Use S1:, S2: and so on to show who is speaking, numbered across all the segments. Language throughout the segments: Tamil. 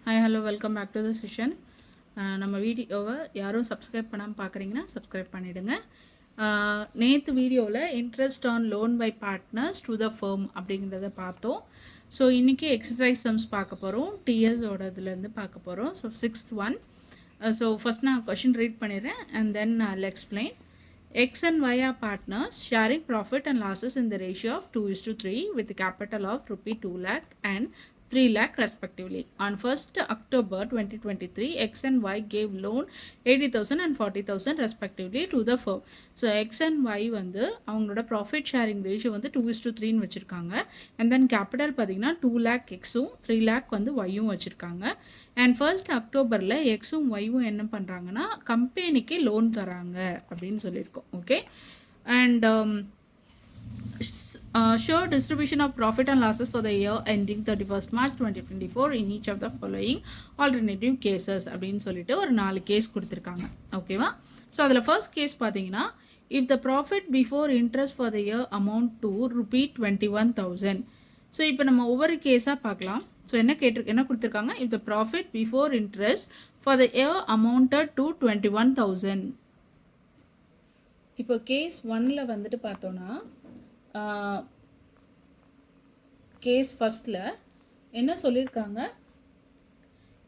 S1: Hi, hello, welcome back to the session. நம்ம வீடியோவை யாரும் சப்ஸ்கிரைப் பண்ணாமல் பார்க்குறீங்கன்னா சப்ஸ்கிரைப் பண்ணிவிடுங்க. நேற்று வீடியோவில் interest on loan by partners to the firm அப்படிங்கிறத பார்த்தோம். ஸோ இன்றைக்கி எக்ஸசைஸ் சம்ஸ் பார்க்க போகிறோம். டிஎஸோடதுலேருந்து பார்க்க போகிறோம். So 6th one. So first நான் கொஷின் ரீட் பண்ணிடுறேன் and then I'll explain. X and Y are partners sharing profit and losses in the ratio of 2:3 with a capital of rupee 2 lakh and 3 lakh respectively. On 1st October 2023, X and Y gave loan 80,000 and 40,000 respectively to the firm. So X and Y வந்து அவங்களோட ப்ராஃபிட் ஷேரிங் ரேஷியோ வந்து 2:3 வச்சுருக்காங்க. அண்ட் தென் கேபிட்டல் பார்த்திங்கன்னா 2 lakh எக்ஸும் 3 lakh வந்து ஒய்யும் வச்சுருக்காங்க. அண்ட் 1st அக்டோபரில் எக்ஸும் ஒய்யும் என்ன பண்ணுறாங்கன்னா கம்பெனிக்கு லோன் தராங்க அப்படின்னு சொல்லியிருக்கோம். Okay. And show distribution of profit and losses for the year ending 31st March 2024 in each of the following alternative cases அப்படின்னு சொல்லிட்டு ஒரு 4 கேஸ் கொடுத்துருக்காங்க. ஓகேவா? ஸோ அதில் ஃபர்ஸ்ட் கேஸ் பார்த்தீங்கன்னா if the profit before interest for the year amount to rupee 21,000. So இப்போ நம்ம ஒவ்வொரு கேஸாக பார்க்கலாம். ஸோ என்ன கொடுத்துருக்காங்க, if the profit before interest for the year amounted to 21,000. இப்போ கேஸ் 1ல் வந்துட்டு பார்த்தோன்னா கேஸ் ஃபஸ்ட்டில் என்ன சொல்லியிருக்காங்க,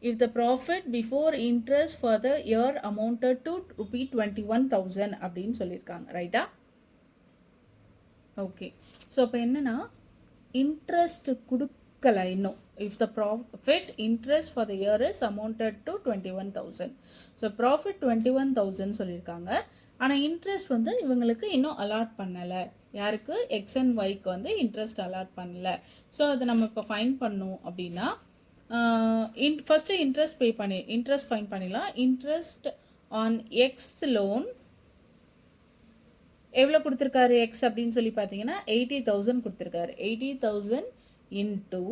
S1: if the profit before interest for the year amounted to rupee 21,000 அப்படின்னு சொல்லியிருக்காங்க. ரைட்டா? ஓகே. ஸோ அப்போ என்னென்னா இன்ட்ரெஸ்ட் கொடுக்கல இன்னும். if the profit interest for the year is amounted to 21,000. So profit 21,000 சொல்லியிருக்காங்க. ஆனால் இன்ட்ரெஸ்ட் வந்து இவங்களுக்கு இன்னும் அலாட் பண்ணலை. யாருக்கு? எக்ஸ் அண்ட் ஒய்க்கு வந்து இன்ட்ரெஸ்ட் அலாட் பண்ணல. ஸோ அதை நம்ம இப்போ ஃபைன் பண்ணோம் அப்படின்னா ஃபஸ்ட்டு இன்ட்ரெஸ்ட் ஃபைன் பண்ணிடலாம். இன்ட்ரெஸ்ட் ஆன் எக்ஸ் லோன் எவ்வளோ கொடுத்துருக்காரு எக்ஸ் அப்படின்னு சொல்லி பார்த்தீங்கன்னா 80,000 கொடுத்துருக்காரு. 80,000 இன்டூ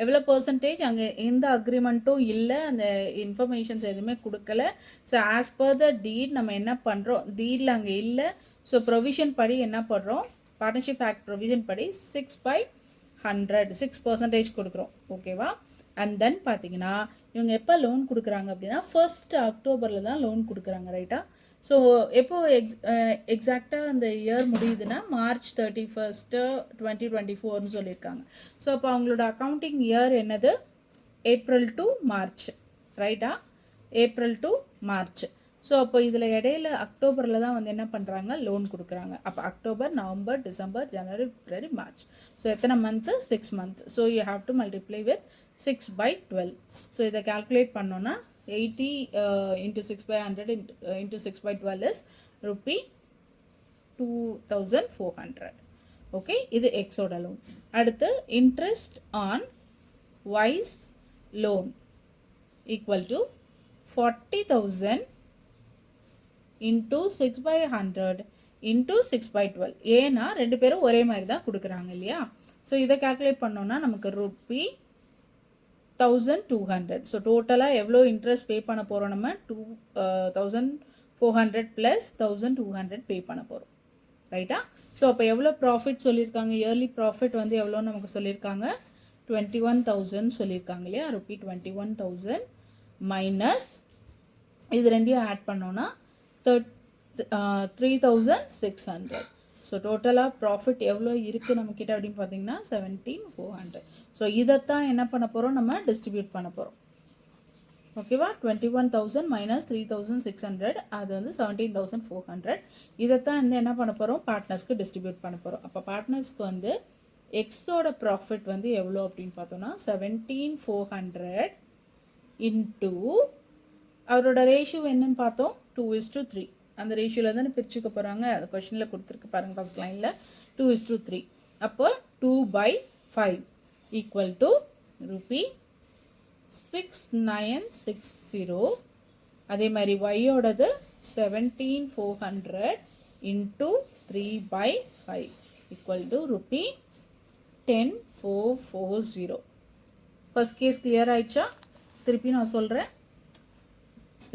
S1: எவ்வளோ பர்சன்டேஜ், அங்கே எந்த அக்ரிமெண்ட்டும் இல்லை, அந்த இன்ஃபர்மேஷன்ஸ் எதுவுமே கொடுக்கல. ஸோ ஆஸ் பர் த டீட் நம்ம என்ன பண்ணுறோம், டீடில் அங்கே இல்லை. ஸோ ப்ரொவிஷன் படி என்ன பண்ணுறோம், பார்ட்னர்ஷிப் ஆக்ட் ப்ரொவிஷன் படி 6/100 6% கொடுக்குறோம். ஓகேவா? அண்ட் தென் பார்த்தீங்கன்னா இவங்க எப்போ லோன் கொடுக்குறாங்க அப்படின்னா 1st அக்டோபரில் தான் லோன் கொடுக்குறாங்க. ரைட்டா? ஸோ எப்போ எக்ஸாக்டாக அந்த இயர் முடியுதுன்னா March 31st 2024 சொல்லியிருக்காங்க. ஸோ அப்போ அவங்களோட அக்கௌண்டிங் இயர் என்னது, ஏப்ரல் டு மார்ச். ரைட்டா? April to March. ஸோ அப்போ இதில் இடையில அக்டோபரில் தான் வந்து என்ன பண்ணுறாங்க, லோன் கொடுக்குறாங்க. அப்போ அக்டோபர், நவம்பர், டிசம்பர், ஜனவரி, பிப்ரவரி, மார்ச். ஸோ எத்தனை month, 6 months. So you have to multiply with 6/12. So இதை கால்குலேட் பண்ணோன்னா 80 into 6/100 into 6/12 is rupee 2,400. Okay. இது எக்ஸோட லோன். அடுத்து interest on Ys loan equal to 40,000 into 6/100 into 6/12. ஏன்னா ரெண்டு பேரும் ஒரே மாதிரி தான் கொடுக்குறாங்க இல்லையா? ஸோ இதை கால்குலேட் பண்ணோன்னா நமக்கு ரூபி 1,200. ஸோ டோட்டலாக எவ்வளோ இன்ட்ரெஸ்ட் பே பண்ண போகிறோம், நம்ம 2,400 + 1,200 பே பண்ண போகிறோம். ரைட்டா? ஸோ அப்போ எவ்வளோ ப்ராஃபிட் சொல்லியிருக்காங்க, இயர்லி ப்ராஃபிட் வந்து எவ்வளோன்னு நமக்கு சொல்லியிருக்காங்க, 21,000 சொல்லியிருக்காங்க இல்லையா? ரூபி 21,000 மைனஸ் இது ரெண்டையும் ஆட் பண்ணோன்னா 3,600. ஸோ டோட்டலாக ப்ராஃபிட் எவ்வளோ இருக்குது நம்மக்கிட்ட அப்படின்னு பார்த்தீங்கன்னா 17,400. ஸோ இதைத்தான் என்ன பண்ண போகிறோம், நம்ம டிஸ்ட்ரிபியூட் பண்ண போகிறோம். ஓகேவா? 21,000 மைனஸ் 3,600 அது வந்து 17,400. இதைத்தான் வந்து என்ன பண்ண போகிறோம், பார்ட்னர்ஸ்க்கு டிஸ்ட்ரிபியூட் பண்ண போகிறோம். அப்போ பார்ட்னர்ஸ்க்கு வந்து எக்ஸோட ப்ராஃபிட் வந்து எவ்வளோ அப்படின்னு பார்த்தோன்னா 17,400 இன்டூ அவரோட ரேஷியோ என்னன்னு பார்த்தோம், 2:3. அந்த ரேஷியோவில் தானே பிரிச்சுக்க போகிறாங்க. அது கொஷனில் கொடுத்துருக்கு பாருங்கள், ஃபஸ்ட் லைனில் 2:3. அப்போ 2/5 ஈக்குவல் டு ரூபி 6,960. அதே மாதிரி ஒய்யோடது 17,400 into 3/5 equal to rupee 10,440. First case clear ஆயிடுச்சா? திருப்பி நான் சொல்கிறேன்.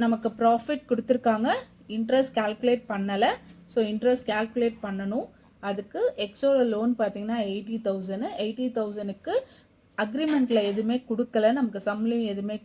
S1: நமக்கு ப்ராஃபிட் கொடுத்துருக்காங்க, இன்ட்ரெஸ்ட் கால்குலேட் பண்ணலை. ஸோ இன்ட்ரெஸ்ட் கால்குலேட் பண்ணணும். அதுக்கு எக்ஸோட லோன் பார்த்தீங்கன்னா 80,000. 80,000க்கு அக்ரிமெண்ட்டில் எதுவுமே கொடுக்கல, நமக்கு சம்லையும் எதுவுமே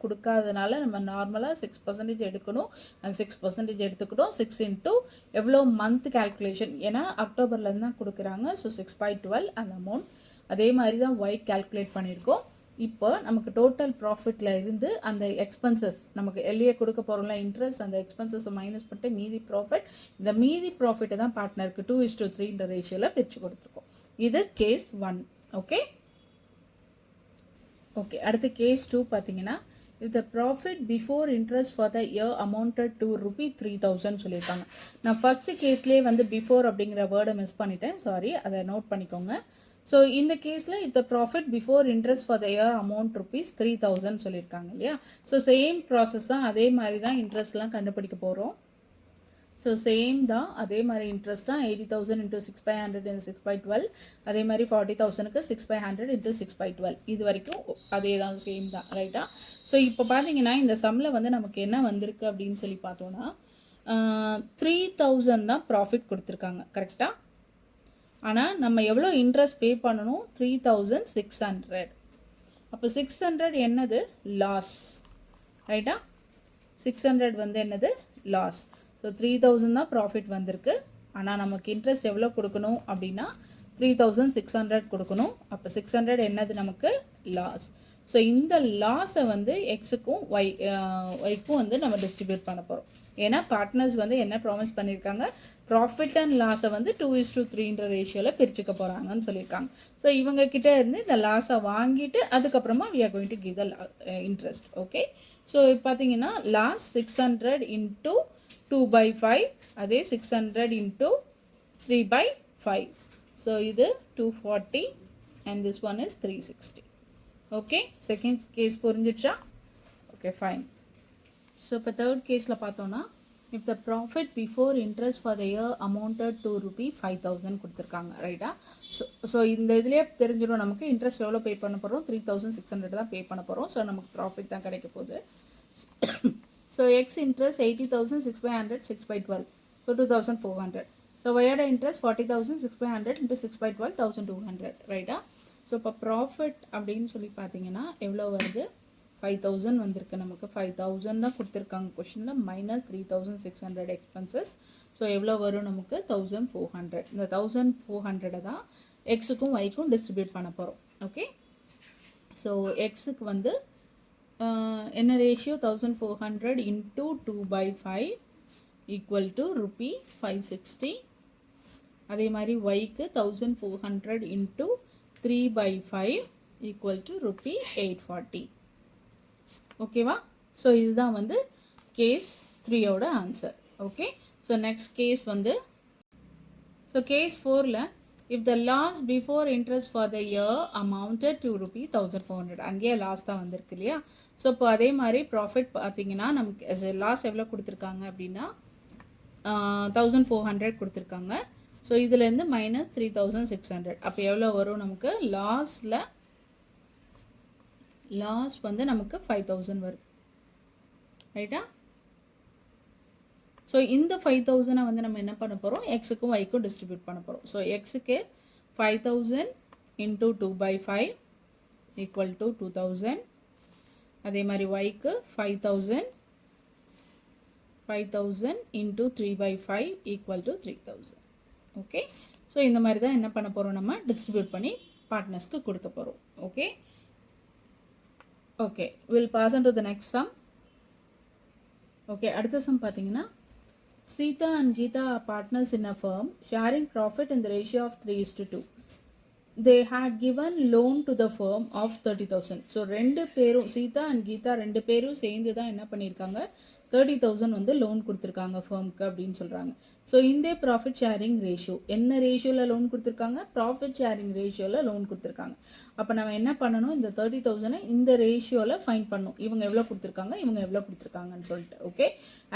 S1: கொடுக்காதனால நம்ம நார்மலாக 6% எடுக்கணும். அந்த 6% எடுத்துக்கிட்டோம். 6 இன்ட்டு எவ்வளோ மந்த் கேல்குலேஷன், ஏன்னா அக்டோபர்லேருந்து தான் கொடுக்குறாங்க. ஸோ 6/12 அந்த அமௌண்ட். அதே மாதிரி தான் ஒய் கேல்குலேட் பண்ணியிருக்கோம். இப்போ நமக்கு டோட்டல் ப்ராஃபிட்டில் இருந்து அந்த எக்ஸ்பென்சஸ் நமக்கு எல்ஏ கொடுக்க போகிறோம்ல இன்ட்ரெஸ்ட், அந்த எக்ஸ்பென்சஸை மைனஸ் பண்ணிட்டு மீதி ப்ராஃபிட், இந்த மீதி ப்ராஃபிட்டை தான் பார்ட்னருக்கு 2:3 ரேஷியோவில் பிரித்து கொடுத்துருக்கோம். இது கேஸ் 1. ஓகே ஓகே அடுத்து கேஸ் 2 பார்த்தீங்கன்னா, if the profit before interest for the year amounted to ₹3,000 சொல்லியிருக்காங்க. நான் ஃபஸ்ட்டு கேஸ்லேயே வந்து பிஃபோர் அப்படிங்கிற வேர்டை மிஸ் பண்ணிட்டேன், சாரி, அதை நோட் பண்ணிக்கோங்க. ஸோ இந்த கேஸில் if the profit before interest for the year amount ₹3,000 சொல்லியிருக்காங்க இல்லையா. ஸோ சேம் ப்ராசஸ் தான், அதே மாதிரி தான் இன்ட்ரெஸ்ட்லாம் கண்டுபிடிக்க போகிறோம். ஸோ சேம் தான், அதே மாதிரி இன்ட்ரெஸ்ட் தான். 80,000 into 6/100 into 6/12, அதே மாதிரி 40,000க்கு 6/100 into 6/12, இது வரைக்கும் அதே தான், சேம் தான், ரைட்டா. ஸோ இப்போ பார்த்தீங்கன்னா இந்த சம்மில் வந்து நமக்கு என்ன வந்திருக்கு அப்படின்னு சொல்லி பார்த்தோன்னா 3,000 தான் ப்ராஃபிட் கொடுத்துருக்காங்க, கரெக்டாக. ஆனால் நம்ம எவ்வளோ இன்ட்ரெஸ்ட் பே பண்ணணும், 3,600. அப்போ 600 என்னது, லாஸ், ரைட்டா. 600 வந்து என்னது, லாஸ். ஸோ 3,000 தான் ப்ராஃபிட் வந்திருக்கு. ஆனால் நமக்கு இன்ட்ரெஸ்ட் எவ்வளோ கொடுக்கணும் அப்படின்னா 3,600 கொடுக்கணும். அப்போ 600 என்னது நமக்கு, லாஸ். ஸோ இந்த லாஸை வந்து எக்ஸுக்கும் ஒய்க்கும் வந்து நம்ம டிஸ்ட்ரிபியூட் பண்ண போகிறோம். ஏன்னா பார்ட்னர்ஸ் வந்து என்ன ப்ராமிஸ் பண்ணியிருக்காங்க, ப்ராஃபிட் அண்ட் லாஸை வந்து 2:3 ரேஷியோவில் பிரிச்சுக்க போகிறாங்கன்னு சொல்லியிருக்காங்க. ஸோ இவங்கக்கிட்ட இருந்து இந்த லாஸை வாங்கிட்டு அதுக்கப்புறமா we are going to give the interest. Okay, so பார்த்தீங்கன்னா லாஸ் 600 into 2/5, அதே 600 into 3/5. ஸோ இது 240 and this one is 360. Okay, second case புரிஞ்சிடுச்சா? Okay, fine. ஸோ இப்போ தேர்ட் கேஸில் பார்த்தோன்னா, if the profit before interest for the year amounted to ₹5,000 கொடுத்துருக்காங்க, ரைட்டா. ஸோ இந்த இதுலேயே தெரிஞ்சிடும் நமக்கு இன்ட்ரெஸ்ட் எவ்வளோ பே பண்ண போகிறோம், 3,600 தான் பே பண்ண போகிறோம். ஸோ நமக்கு ப்ராஃபிட் தான் கிடைக்க போகுது. So X interest 80,000, 6/100, 6/12, so 2,400. So ஒயோட இன்ட்ரெஸ்ட் 40,000, 6/100 into 6/12, 1,200, ரைட்டா. ஸோ இப்போ ப்ராஃபிட் அப்படின்னு சொல்லி பார்த்தீங்கன்னா எவ்வளோ வருது, 5,000 வந்திருக்கு நமக்கு. 5,000 தான் கொடுத்துருக்காங்க கொஷினில், மைனஸ் 3,600 எக்ஸ்பென்சஸ். ஸோ எவ்வளோ வரும் நமக்கு, 1,400. இந்த 1,400 தான் எக்ஸுக்கும் ஒய்க்கும் டிஸ்ட்ரிபியூட் பண்ண போகிறோம். ஓகே, ஸோ எக்ஸுக்கு வந்து என்ன ரேஷியோ, 1,400 into 2/5 equal to ₹560. அதே மாதிரி ஒய்க்கு 1,400 into 3/5 equal to ₹840. ஓகேவா. ஸோ இதுதான் வந்து கேஸ் 3யோட answer. Okay, so next case வந்து, ஸோ கேஸ் 4ல் if the loss before interest for the year amounted to ₹1,400, அங்கேயே லாஸ் தான் வந்திருக்கு இல்லையா. ஸோ இப்போ அதே மாதிரி ப்ராஃபிட் பார்த்தீங்கன்னா நமக்கு லாஸ் எவ்வளோ கொடுத்துருக்காங்க அப்படின்னா 1,400 கொடுத்துருக்காங்க. ஸோ இதுலேருந்து மைனஸ் 3,600, அப்போ எவ்வளோ வரும் நமக்கு, லாஸ் வந்து நமக்கு 5,000 வருது, ரைட்டா. ஸோ இந்த 5,000 வந்து நம்ம என்ன பண்ண போகிறோம், எக்ஸுக்கும் ஒய்க்கும் டிஸ்ட்ரிபியூட் பண்ண போகிறோம். ஸோ எக்ஸுக்கு 5,000 into 2/5 equal to 2,000. அதே மாதிரி ஒய்க்கு 5,000 into 3/5 equal to 3,000. Okay, so இந்த மாதிரி தான் என்ன பண்ண போகிறோம், நம்ம டிஸ்ட்ரிபியூட் பண்ணி பார்ட்னர்ஸ்க்கு கொடுக்க போகிறோம். Okay okay, will pass on to the next sum. Okay, அடுத்த சம் பார்த்தீங்கன்னா, Sita and Geeta are partners in a firm sharing profit in the ratio of 3:2. They had given loan to the firm of 30,000. So ரெண்டு பேரும், சீதா அண்ட் கீதா ரெண்டு பேரும் சேர்ந்து தான் என்ன பண்ணியிருக்காங்க, 30,000 வந்து லோன் கொடுத்துருக்காங்க ஃபர்முக்கு அப்படின்னு சொல்கிறாங்க. ஸோ இந்த ப்ராஃபிட் ஷேரிங் ரேஷியோ என்ன ரேஷியோவில் லோன் கொடுத்துருக்காங்க, ப்ராஃபிட் ஷேரிங் ரேஷியோவில் லோன் கொடுத்துருக்காங்க. அப்போ நம்ம என்ன பண்ணணும், இந்த 30,000 இந்த ரேஷியோவில் ஃபைன் பண்ணணும். இவங்க எவ்வளோ கொடுத்துருக்காங்க, இவங்க எவ்வளோ கொடுத்துருக்காங்கன்னு சொல்லிட்டு. Okay,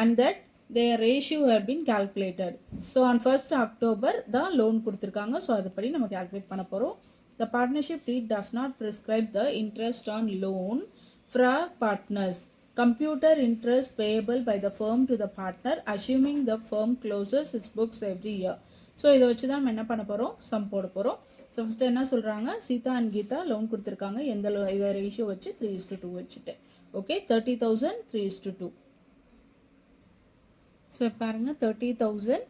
S1: and that their ratio have been calculated. So on 1st October தான் லோன் கொடுத்துருக்காங்க. ஸோ அதுபடி நம்ம calculate பண்ண போகிறோம். The partnership deed does not prescribe the interest on loan for partners. Computer interest payable by the firm to the partner assuming the firm closes its books every year. So இதை வச்சு தான் நம்ம என்ன பண்ண போகிறோம், சம் போட போகிறோம். ஸோ ஃபஸ்ட்டு என்ன சொல்கிறாங்க, சீதா அண்ட் கீதா லோன் கொடுத்துருக்காங்க. எந்த இதை ரேஷியோ வச்சு 3:2 வச்சுட்டு. ஓகே, 30,000 3:2. ஸோ பாருங்கள், 30,000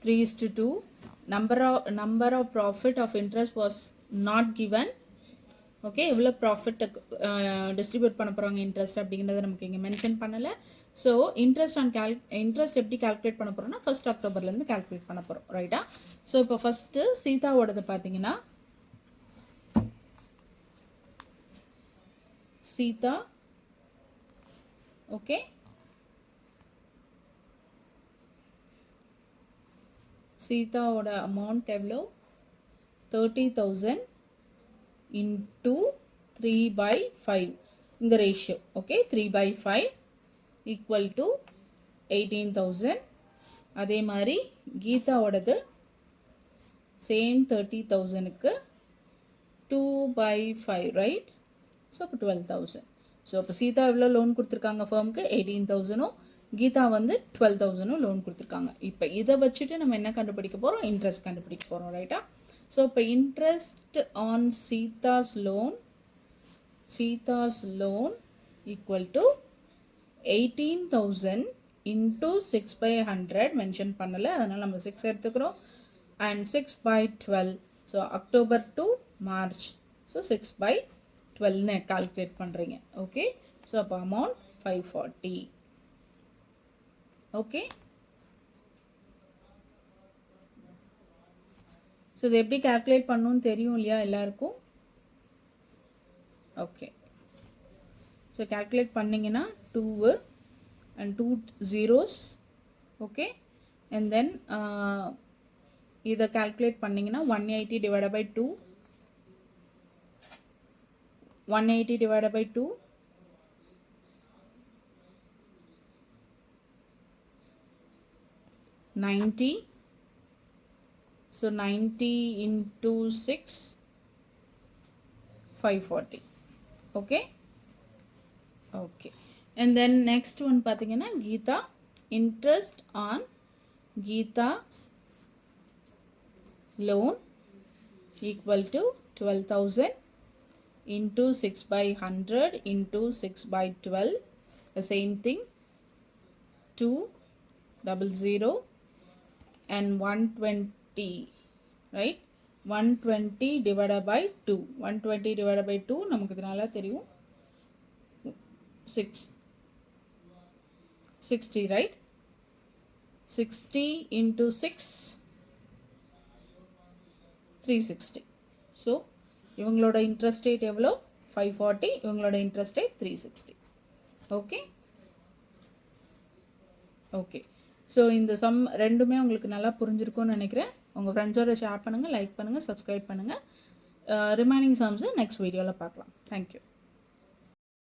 S1: 3:2. number of profit of interest was not given. Okay, எவ்வளோ ப்ராஃபிட் டிஸ்ட்ரிபியூட் பண்ண போகிறாங்க இன்ட்ரெஸ்ட் அப்படிங்கிறத நமக்கு இங்கே மென்ஷன் பண்ணலை. ஸோ இன்ட்ரெஸ்ட் எப்படி கால்குலேட் பண்ண போகிறோம்னா 1st அக்டோபர்லேருந்து கால்குலேட் பண்ண போகிறோம், ரைட்டா? ஸோ இப்போ ஃபஸ்ட்டு சீதாவோடது பார்த்தீங்கன்னா, சீதா ஓகே சீதாவோட அமௌண்ட் எவ்வளோ, 30,000 into 3/5 இந்த ரேஷியோ. Okay, 3/5 equal to 18,000. அதே மாதிரி கீதாவோடது சேம் 30,000க்கு 2/5, ரைட்? ஸோ அப்போ 12,000. ஸோ அப்போ சீதா எவ்வளோ லோன் கொடுத்துருக்காங்க ஃபர்முக்கு, 18,000, கீதா வந்து 12,000 லோன் கொடுத்துருக்காங்க. இப்போ இதை வச்சுட்டு நம்ம என்ன கண்டுபிடிக்க போகிறோம், இன்ட்ரெஸ்ட் கண்டுபிடிக்க போகிறோம், ரைட்டா? ஸோ இப்போ interest on Sita's loan equal to 18,000 into 6/100 mention பண்ணலை, அதனால் நம்ம 6 எடுத்துக்கிறோம். And 6/12. So October to March. So 6/12ன்னு கால்குலேட் பண்ணுறீங்க. ஓகே, ஸோ அப்போ அமௌண்ட் 540. ஓகே, ஸோ இது எப்படி கால்குலேட் பண்ணணும்னு தெரியும் இல்லையா எல்லாருக்கும்? ஓகே, ஸோ கால்குலேட் பண்ணிங்கன்னா 2 and 2 zeros. Okay, and then இதை கால்குலேட் பண்ணிங்கன்னா 180 divided by 2, 180 divided by 2, 90. So 90 into 6, 540. Okay, okay. And then next one பார்த்தீங்கன்னா Geetha, interest on Geeta's loan equal to 12,000 into 6/100 into 6/12, the same thing, 200 and 120, right? 120 divided by 2, 120 divided by 2 நமக்கு இதனால தெரியும் 60, right? 60 into 6, 360. ஸோ இவங்களோட இன்ட்ரெஸ்ட் ரேட் எவ்வளோ, 540, இவங்களோட interest rate 360. Okay, okay. So இந்த சம் ரெண்டுமே உங்களுக்கு நல்லா புரிஞ்சிருக்கும்னு நினைக்கிறேன். உங்கள் ஃப்ரெண்ட்ஸோட ஷேர் பண்ணுங்கள், லைக் பண்ணுங்கள், சப்ஸ்கிரைப் பண்ணுங்கள். ரிமைனிங் சம்ஸை நெக்ஸ்ட் வீடியோவில் பார்க்கலாம். தேங்க்யூ.